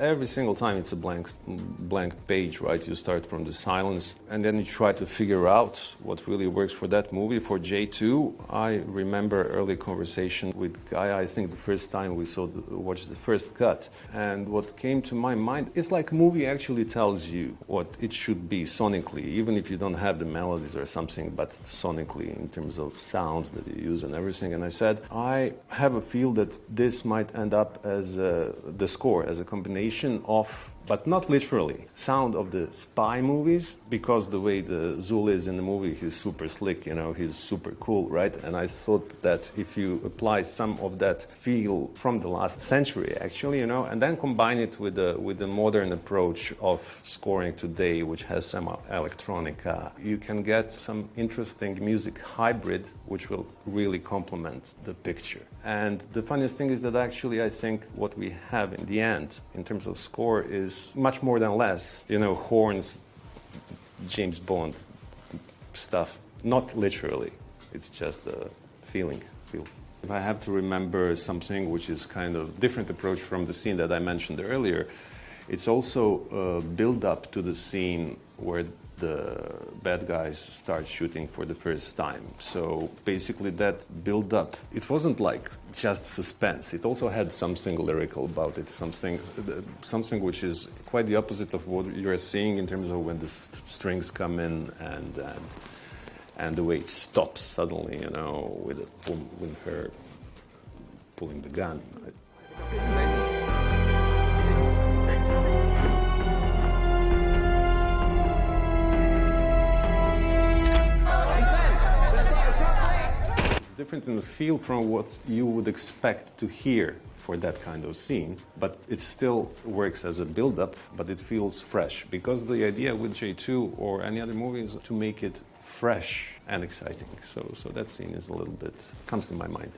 every single time it's a blank page, right? You start from the silence and then you try to figure out what really works for that movie. For J2, I remember early conversation with Guy, I think the first time we watched the first cut. And what came to my mind, it's like a movie actually tells you what it should be sonically, even if you don't have the melodies or something, but sonically in terms of sounds that you use and everything. And I said, I have a feel that this might end up as the score, as a combination of, but not literally, sound of the spy movies, because the way the Zul is in the movie, he's super slick, you know, he's super cool, right? And I thought that if you apply some of that feel from the last century, actually, you know, and then combine it with the modern approach of scoring today, which has some electronica, you can get some interesting music hybrid, which will really complement the picture. And the funniest thing is that actually I think what we have in the end, in terms of score, is much more than less, you know, horns, James Bond stuff, not literally. It's just a feel. If I have to remember something which is kind of different approach from the scene that I mentioned earlier, it's also a build-up to the scene where the bad guys start shooting for the first time. So basically that build-up, it wasn't like just suspense. It also had something lyrical about it, something which is quite the opposite of what you're seeing in terms of when the strings come in and the way it stops suddenly, you know, with her pulling the gun. Different in the feel from what you would expect to hear for that kind of scene, but it still works as a build-up, but it feels fresh, because the idea with J2 or any other movie is to make it fresh and exciting. So that scene is a little bit, comes to my mind.